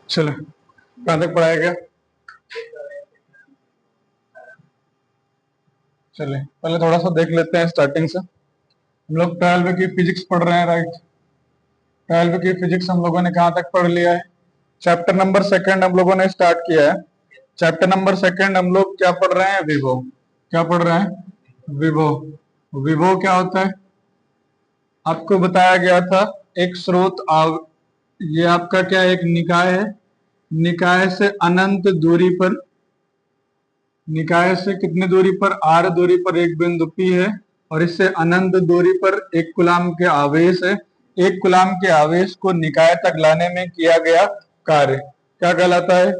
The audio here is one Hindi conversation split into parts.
चलो कहाँ तक पढ़ाया गया? चले पहले थोड़ा सा देख लेते हैं स्टार्टिंग से। हम लोग 12वीं की फिजिक्स पढ़ रहे हैं, राइट? 12वीं की फिजिक्स हम लोगों ने कहाँ तक पढ़ लिया है? चैप्टर नंबर सेकंड हम लोगों ने स्टार्ट किया है। चैप्टर नंबर सेकंड हम लोग क्या पढ़ रहे हैं? विभव। क्या पढ़ रहे हैं? विभव। विभव क्या होता है? आपको बताया गया था एक स्रोत ये आपका क्या एक निकाय है। निकाय से अनंत दूरी पर, निकाय से कितनी दूरी पर? आर दूरी पर एक बिंदु पी है और इससे अनंत दूरी पर एक कूलाम के आवेश है। एक कूलाम के आवेश को निकाय तक लाने में किया गया कार्य क्या कहलाता है?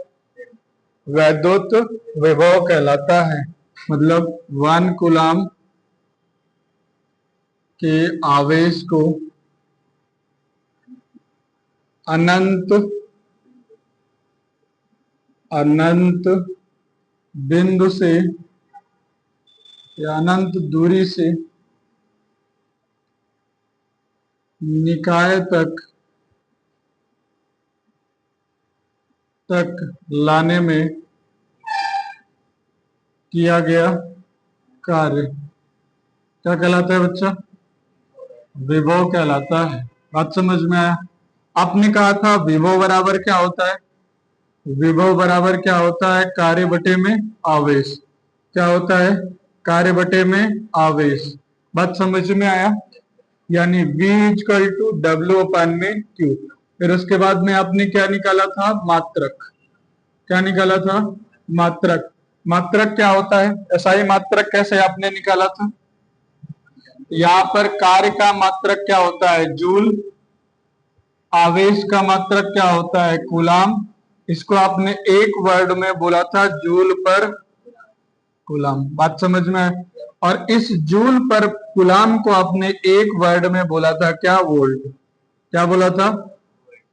वैद्युत विभव कहलाता है। मतलब 1 कूलाम के आवेश को अनंत अनंत बिंदु से या अनंत दूरी से निकाय तक लाने में किया गया कार्य क्या कहलाता है बच्चा? विभव कहलाता है। बात समझ में आया? आपने कहा था विभव बराबर क्या होता है? विभव बराबर क्या होता है? कार्य बटे में आवेश। क्या होता है? कार्य बटे में आवेश। बात समझ में आया? यानी V इक्वल टू डब्ल्यू अपन में Q। फिर उसके बाद में आपने क्या निकाला था? मात्रक। क्या निकाला था? मात्रक। मात्रक क्या होता है? SI मात्रक कैसे आपने निकाला था? यहाँ पर कार्य का मात्रक क्या होता है? जूल। आवेश का मात्रक क्या होता है? कूलाम। इसको आपने एक वर्ड में बोला था जूल पर कूलाम। बात समझ में आए? और इस जूल पर कूलाम को आपने एक वर्ड में बोला था क्या? वोल्ट। क्या बोला था?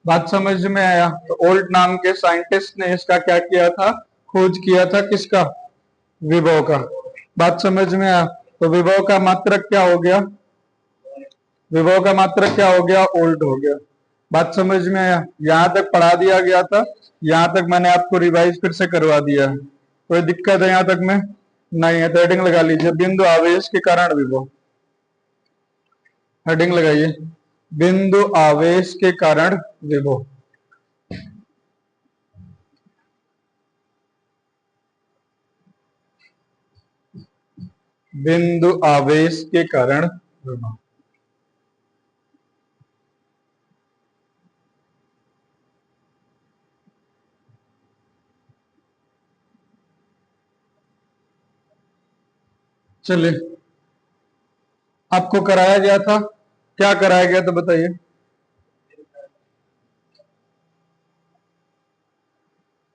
बात समझ में आया? तो ओल्ट नाम के साइंटिस्ट ने इसका क्या किया था? खोज किया था किसका? विभव का। बात समझ में आया? तो विभव का मात्रक क्या हो गया? विभव का मात्रक क्या हो गया? ओल्ट हो गया। बात समझ में आया? यहां तक पढ़ा दिया गया था, यहां तक मैंने आपको रिवाइज फिर से करवा दिया है। कोई दिक्कत है यहां तक में? नहीं है तो हेडिंग लगा लीजिए, बिंदु आवेश के कारण विभव। हेडिंग लगाइए, बिंदु आवेश के कारण विभव। बिंदु आवेश के कारण विभव। चलिए, आपको कराया गया था, क्या कराया गया था बताइए?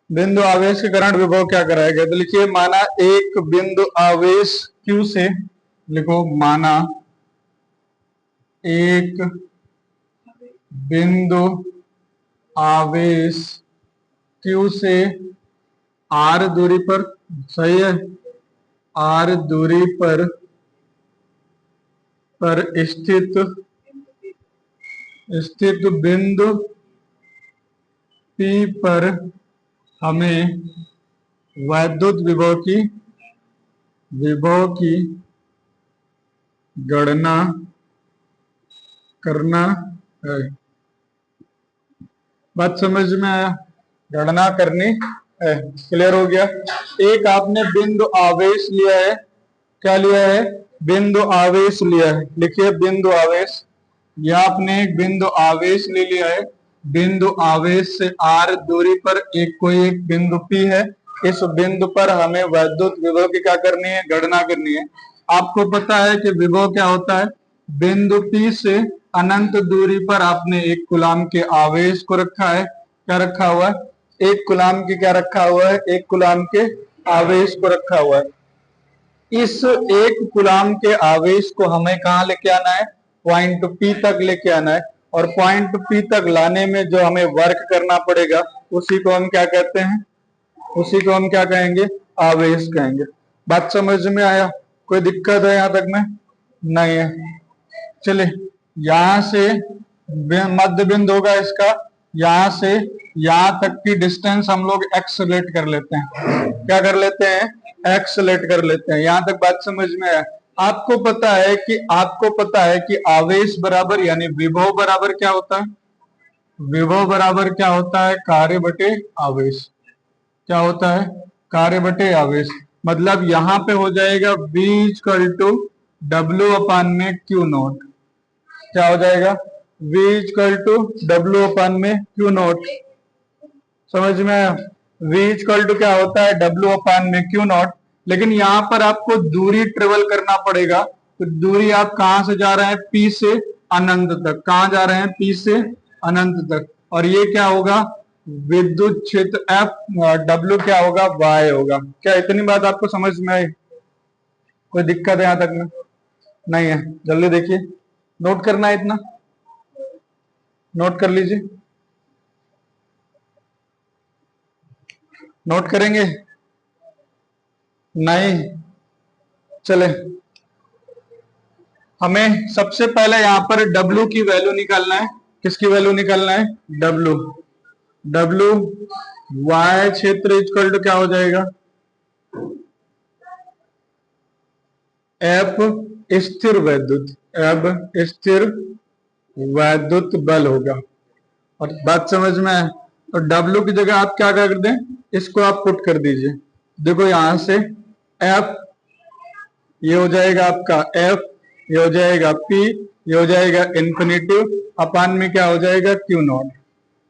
बिंदु आवेश के कारण विभव क्या कराया गया? तो लिखिए, माना एक बिंदु आवेश Q से, लिखो माना एक बिंदु आवेश Q से R दूरी पर, सही है, R दूरी पर स्थित बिंदु P पर हमें वैद्युत विभव की गणना करना है। बात समझ में आया? गणना करनी है। क्लियर हो गया? एक आपने बिंदु आवेश लिया है। क्या लिया है? बिंदु आवेश लिया है। लिखिए बिंदु आवेश। यह आपने एक बिंदु आवेश ले लिया है। बिंदु आवेश से R दूरी पर कोई एक बिंदु P है। इस बिंदु पर हमें वैद्युत विभव की क्या करनी है? गणना करनी है। आपको पता है कि विभव क्या होता है? बिंदु P से अनंत दूरी पर आपने एक कूलाम के आवेश को रखा है। क्या रखा हुआ है? एक कूलाम की क्या रखा हुआ है? एक कूलाम के आवेश को रखा हुआ है। इस एक कूलाम के आवेश को हमें कहां लेके आना है? पॉइंट P तक लेके आना है। और पॉइंट P तक लाने में जो हमें वर्क करना पड़ेगा उसी को हम क्या कहते हैं? उसी को हम क्या कहेंगे? आवेश कहेंगे। बात समझ में आया? कोई दिक्कत है यहां तक में? नहीं है। चलिए, यहां से मध्य बिंदु होगा इसका यहां से यहां तक की डिस्टेंस हम लोग एक्स लेट कर लेते हैं। क्या कर लेते हैं? एक्स लेट कर लेते हैं। यहां तक बात समझ में है? आपको पता है कि आवेश बराबर यानी विभव बराबर क्या होता है? विभव बराबर क्या होता है? कार्य बटे आवेश। क्या होता है? कार्य बटे आवेश। मतलब यहां पे हो जाएगा V इक्वल टू डब्ल्यू अपान में क्यू नॉट। क्या हो जाएगा? V इक्वल टू डब्ल्यू अपान में क्यू नॉट। समझ में आया? V इक्वल टू क्या होता है? डब्ल्यू अपान में क्यू नॉट। लेकिन यहां पर आपको दूरी ट्रेवल करना पड़ेगा। तो दूरी आप कहां से जा रहे हैं? P से अनंत तक। कहां जा रहे हैं? P से अनंत तक। और ये क्या होगा? विद्युत क्षेत्र F W क्या होगा? Y होगा। क्या इतनी बात आपको समझ में आई? कोई दिक्कत है यहां तक में? नहीं है? जल्दी देखिए, नोट करना है इतना, नोट कर लीजिए। नोट करेंगे? नहीं? चले, हमें सबसे पहले यहां पर W की वैल्यू निकालना है। किसकी वैल्यू निकालना है? W। W Y क्षेत्र इक्वल टू क्या हो जाएगा? F स्थिर वैद्युत, F स्थिर वैद्युत बल होगा। और बात समझ में है? तो W की जगह आप क्या कर दें? इसको आप पुट कर दीजिए। देखो यहां से F, ये हो जाएगा आपका F, ये हो जाएगा P, ये हो जाएगा इन्फिनिटिव अपान में क्या हो जाएगा? Q not.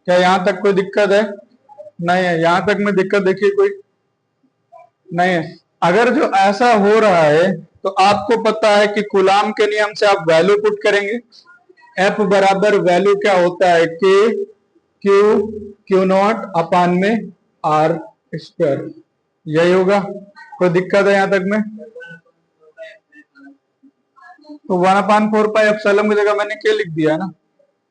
क्या यहां तक कोई दिक्कत है? नहीं है? यहां तक में दिक्कत देखिए कोई नहीं है? अगर जो ऐसा हो रहा है तो आपको पता है कि कूलाम के नियम से आप वैल्यू पुट करेंगे। F बराबर वैल्यू क्या होता है? K क्यू नॉट अपान में R स्क्वायर। यही होगा। कोई दिक्कत है यहां तक में? तो 1/4 पाई एप्सिलॉन की जगह मैंने K लिख दिया है ना।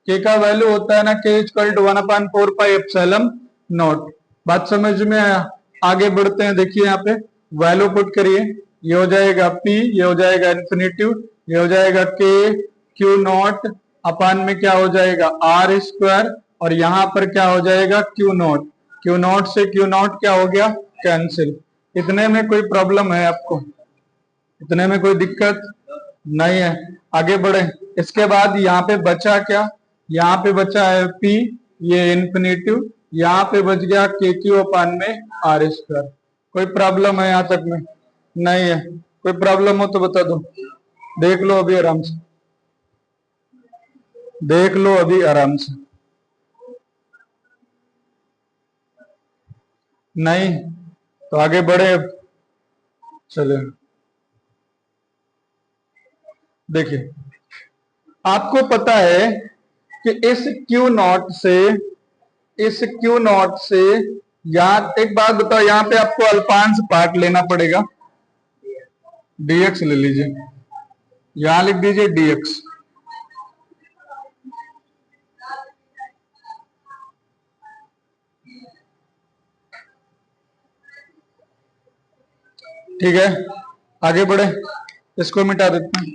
K का वैल्यू होता है ना K equal to 1/4 pi epsilon naught. बात समझ में आया? आगे बढ़ते हैं। देखिए यहाँ पे वैल्यू पुट करिए। ये हो जाएगा P, ये हो जाएगा इन्फिनिटिव, ये हो जाएगा K क्यू नॉट अपान में क्या हो जाएगा? R square. और यहाँ पर क्या हो जाएगा? Q not. क्यू नॉट से क्यू नॉट क्या हो गया? कैंसिल। इतने में कोई प्रॉब्लम है आपको? इतने में कोई दिक्कत नहीं है? आगे बढ़े। इसके बाद यहाँ पे बचा क्या? यहाँ पे बचा है P, ये इन्फिनिटिव, यहाँ पे बच गया के क्यू अपान में R स्क्वायर। कोई प्रॉब्लम है यहाँ तक में? नहीं है? कोई प्रॉब्लम हो तो बता दो। देख लो अभी आराम से, देख लो अभी आराम से। नहीं? तो आगे बढ़े। चले, देखिए आपको पता है कि इस क्यू नॉट से यहाँ एक बात बताओ, यहाँ पे आपको अल्पांश पार्ट लेना पड़ेगा। dx ले लीजिए, यहां लिख दीजिए dx। ठीक है? आगे बढ़े, इसको मिटा देते हैं।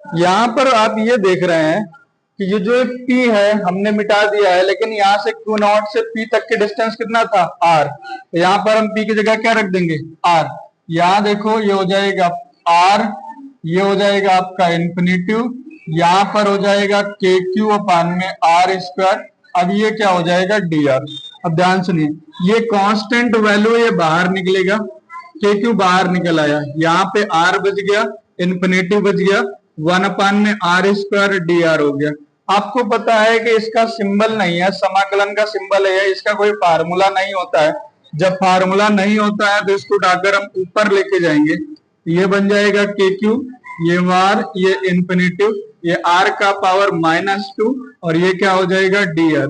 यहां पर आप ये देख रहे हैं कि ये जो P है हमने मिटा दिया है, लेकिन यहाँ से Q नॉट से P तक की डिस्टेंस कितना था? R। तो यहाँ पर हम P की जगह क्या रख देंगे? R। यहाँ देखो ये हो जाएगा R, ये हो जाएगा आपका इन्फिनिटिव, यहाँ पर हो जाएगा के क्यू अपान में R स्क्वायर। अब ये क्या हो जाएगा? dr। अब ध्यान सुनिए, ये कांस्टेंट वैल्यू ये बाहर निकलेगा, के क्यू बाहर निकल आया, यहाँ पे R बच गया, इन्फिनिटिव बच गया, 1/में R स्क्वायर dr हो गया। आपको पता है कि इसका सिंबल नहीं है, समाकलन का सिंबल है, इसका कोई फार्मूला नहीं होता है। जब फार्मूला नहीं होता है तो इसको उठाकर हम ऊपर लेके जाएंगे, ये बन जाएगा के क्यू, ये वार, ये इन्फिनिटिव, ये R का पावर -2 और ये क्या हो जाएगा? dr।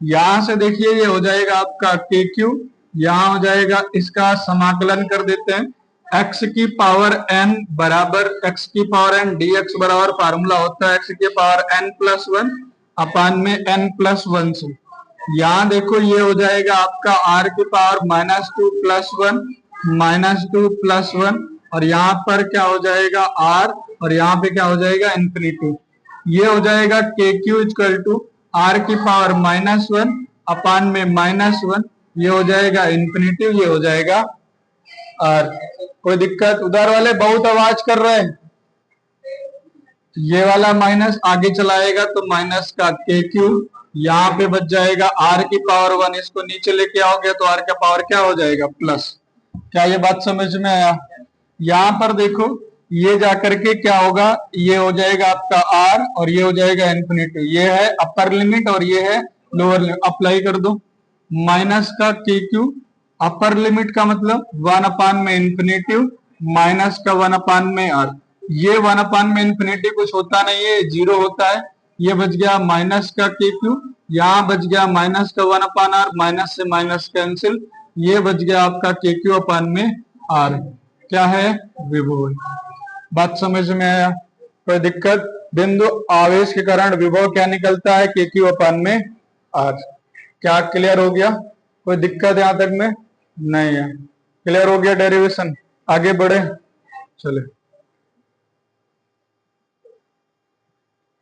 यहां से देखिए ये हो जाएगा आपका के क्यू, यहां हो जाएगा, इसका समाकलन कर देते हैं। x की पावर n बराबर x की पावर n dx बराबर फार्मूला होता है x की पावर n+1 अपान में n+1 से। यहाँ देखो ये हो जाएगा आपका r की पावर -2 + 1 -2 + 1 और यहाँ पर क्या हो जाएगा आर, और यहाँ पे क्या हो जाएगा इन्फिनिटी। ये हो जाएगा के क्यू इक्वल टू आर की पावर -1 अपान में -1, ये हो जाएगा इन्फिनिटी, ये हो जाएगा आर। कोई दिक्कत? उधर वाले बहुत आवाज कर रहे हैं। ये वाला माइनस आगे चलाएगा तो माइनस का के क्यू, यहाँ पे बच जाएगा आर की पावर 1, इसको नीचे लेके आओगे तो आर का पावर क्या हो जाएगा प्लस। क्या ये बात समझ में आया? यहाँ पर देखो ये जाकर के क्या होगा, ये हो जाएगा आपका आर और ये हो जाएगा इन्फिनिटी। ये है अपर लिमिट और ये है लोअर लिमिट, अप्लाई कर दो। माइनस का के क्यू, अपर लिमिट का मतलब 1 अपान में इन्फिनिटी, माइनस का 1 अपान में आर। ये 1 अपान में इन्फिनिटी कुछ होता नहीं है, 0 होता है। ये बच गया माइनस का के क्यू, यहाँ बच गया माइनस का 1 अपान आर, माइनस से माइनस कैंसिल, ये बच गया आपका के क्यू अपान में आर। क्या है? विभव। बात समझ में आया? कोई दिक्कत? बिंदु आवेश के कारण विभव क्या निकलता है? के क्यू अपान में आर। क्या क्लियर हो गया? कोई दिक्कत यहां तक में नहीं है? क्लियर हो गया डेरिवेशन? आगे बढ़े चले।